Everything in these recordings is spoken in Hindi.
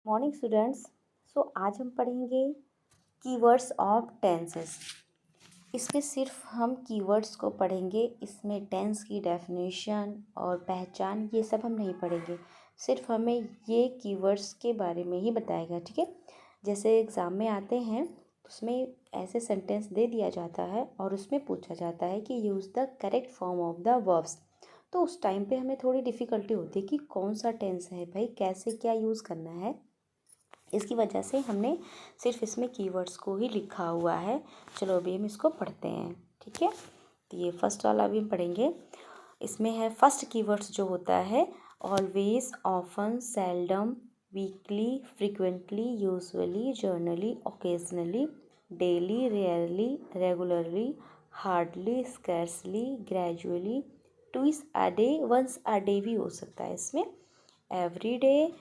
Morning students. आज हम पढ़ेंगे कीवर्ड्स ऑफ टेंसेस। इसमें सिर्फ हम कीवर्ड्स को पढ़ेंगे, इसमें टेंस की डेफिनेशन और पहचान ये सब हम नहीं पढ़ेंगे। सिर्फ हमें ये कीवर्ड्स के बारे में ही बताएगा, ठीक है। जैसे एग्ज़ाम में आते हैं उसमें ऐसे सेंटेंस दे दिया जाता है और उसमें पूछा जाता है कि use the correct form of the verbs. तो उस टाइम पे हमें थोड़ी डिफ़िकल्टी होती है कि कौन सा टेंस है भाई, कैसे क्या यूज़ करना है। इसकी वजह से हमने सिर्फ इसमें कीवर्ड्स को ही लिखा हुआ है। चलो अभी हम इसको पढ़ते हैं, ठीक है। तो ये फर्स्ट वाला अभी हम पढ़ेंगे। इसमें है फर्स्ट कीवर्ड्स जो होता है always, often, seldom, weekly, frequently, usually, generally, occasionally, daily, rarely, regularly, hardly, scarcely, gradually, twice a day, once a day भी हो सकता है इसमें, every day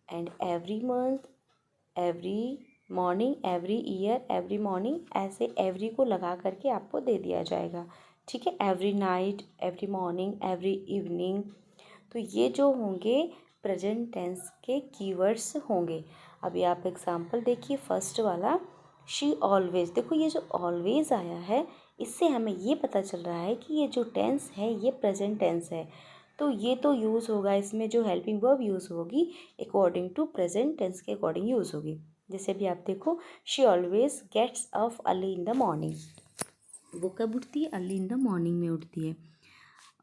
and every month, every morning, every year, every morning, ऐसे एवरी को लगा करके आपको दे दिया जाएगा, ठीक है। Every night, every morning, every evening. तो ये जो होंगे प्रेजेंट टेंस के कीवर्ड्स होंगे। अभी आप एग्जांपल देखिए, फर्स्ट वाला शी ऑलवेज। देखो ये जो ऑलवेज आया है इससे हमें ये पता चल रहा है कि ये जो टेंस है ये प्रेजेंट टेंस है। तो ये तो यूज़ होगा, इसमें जो हेल्पिंग वर्ब यूज़ होगी अकॉर्डिंग टू प्रेजेंट टेंस के अकॉर्डिंग यूज़ होगी। जैसे भी आप देखो, she always gets up early in the morning. वो कब उठती है? अर्ली इन द मॉर्निंग में उठती है।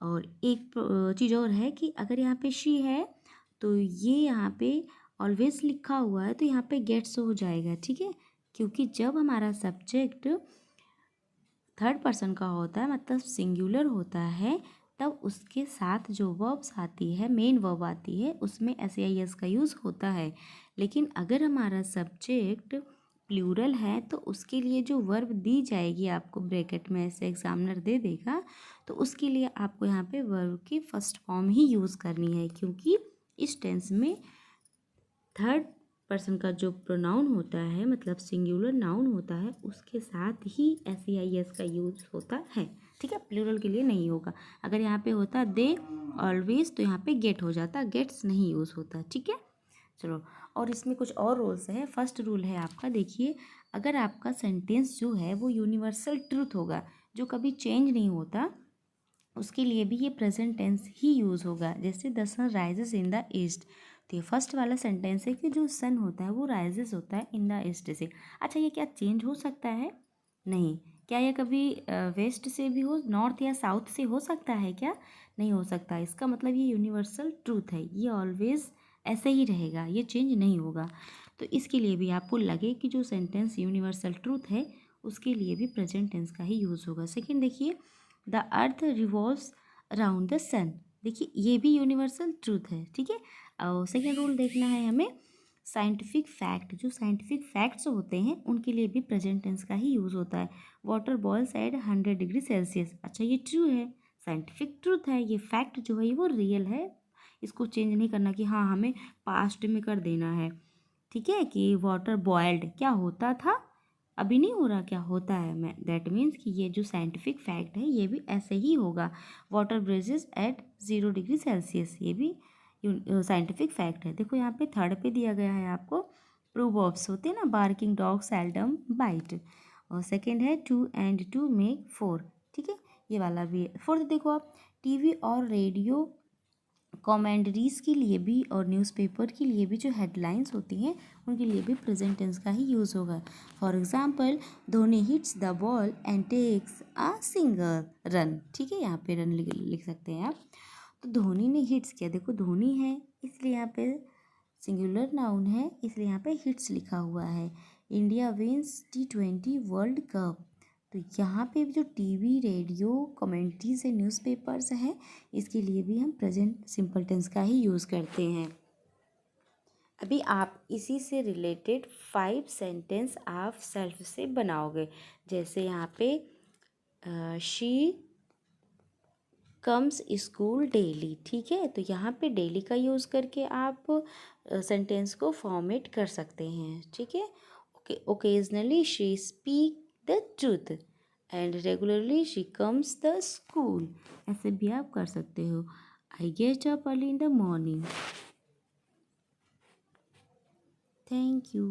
और एक चीज़ और है कि अगर यहाँ पे शी है तो ये यहाँ पे ऑलवेज लिखा हुआ है तो यहाँ पे गेट्स हो जाएगा, ठीक है। क्योंकि जब हमारा सब्जेक्ट थर्ड पर्सन का होता है, मतलब सिंगुलर होता है, तब उसके साथ जो वर्ब्स आती है, मेन वर्ब आती है, उसमें एस आई एस का यूज़ होता है। लेकिन अगर हमारा सब्जेक्ट प्लूरल है तो उसके लिए जो वर्ब दी जाएगी आपको ब्रैकेट में ऐसे एग्जामिनर दे देगा, तो उसके लिए आपको यहाँ पे वर्ब की फर्स्ट फॉर्म ही यूज़ करनी है। क्योंकि इस टेंस में थर्ड पर्सन का जो प्रोनाउन होता है, मतलब सिंगुलर नाउन होता है, उसके साथ ही एस ई आई एस का यूज़ होता है, ठीक है। प्लूरल के लिए नहीं होगा। अगर यहाँ पे होता दे ऑलवेज तो यहाँ पे गेट हो जाता, गेट्स नहीं यूज़ होता, ठीक है। चलो, और इसमें कुछ और रूल्स हैं। फर्स्ट रूल है आपका, देखिए, अगर आपका सेंटेंस जो है वो यूनिवर्सल ट्रूथ होगा, जो कभी चेंज नहीं होता, उसके लिए भी ये प्रेजेंट टेंस ही यूज़ होगा। जैसे the sun rises in the east, तो ये फर्स्ट वाला सेंटेंस है कि जो सन होता है वो राइजेस होता है इन द ईस्ट से। अच्छा, ये क्या चेंज हो सकता है? नहीं। क्या ये कभी वेस्ट से भी हो, नॉर्थ या साउथ से हो सकता है क्या? नहीं हो सकता। इसका मतलब ये यूनिवर्सल ट्रूथ है, ये ऑलवेज ऐसे ही रहेगा, ये चेंज नहीं होगा। तो इसके लिए भी आपको लगे कि जो सेंटेंस यूनिवर्सल ट्रूथ है उसके लिए भी प्रेजेंट टेंस का ही यूज़ होगा। सेकेंड देखिए, the earth revolves around the sun. देखिए ये भी यूनिवर्सल ट्रूथ है, ठीक है। और सेकेंड रूल देखना है हमें, साइंटिफिक फैक्ट। जो साइंटिफिक फैक्ट्स होते हैं उनके लिए भी प्रेजेंट टेंस का ही यूज़ होता है। Water boils at 100 degree Celsius. अच्छा, ये ट्रू है, साइंटिफिक ट्रूथ है, ये फैक्ट जो है वो रियल है। इसको चेंज नहीं करना कि हाँ हमें पास्ट में कर देना है, ठीक है। कि वाटर बॉयल्ड क्या होता था, अभी नहीं हो रहा, क्या होता है। मैं दैट मीन्स कि ये जो साइंटिफिक फैक्ट है ये भी ऐसे ही होगा। वाटर ब्रेजेस एट 0 डिग्री सेल्सियस, ये भी साइंटिफिक फैक्ट है। देखो यहाँ पे थर्ड पे दिया गया है आपको, प्रोवर्ब्स होते हैं ना, बार्किंग डॉग सेल्डम बाइट। और सेकेंड है 2 and 2 make 4, ठीक है, ये वाला भी है। फोर्थ देखो आप, टीवी और रेडियो कमेंट्रीज़ के लिए भी और न्यूज़पेपर के लिए भी जो हेडलाइंस होती हैं उनके लिए भी प्रेजेंट टेंस का ही यूज़ होगा। For example, Dhoni hits the ball and takes a single run, ठीक है, यहाँ पे रन लिख सकते हैं आप। तो धोनी ने हिट्स किया, देखो धोनी है इसलिए यहाँ पे सिंगुलर नाउन है, इसलिए यहाँ पे हिट्स लिखा हुआ है। India wins T20 world cup. तो यहाँ पे जो टीवी, रेडियो, कमेंट्रीज है, न्यूज़पेपर्स हैं, इसके लिए भी हम प्रेजेंट सिंपल टेंस का ही यूज़ करते हैं। अभी आप इसी से रिलेटेड 5 सेंटेंस आप सेल्फ से बनाओगे। जैसे यहाँ पे शी कम्स स्कूल डेली, ठीक है। तो यहाँ पे डेली का यूज़ करके आप सेंटेंस को फॉर्मेट कर सकते हैं, ठीक है। Occasionally she speak the truth and regularly she comes the school, ऐसे भी आप कर सकते हो। I get up early in the morning. Thank you.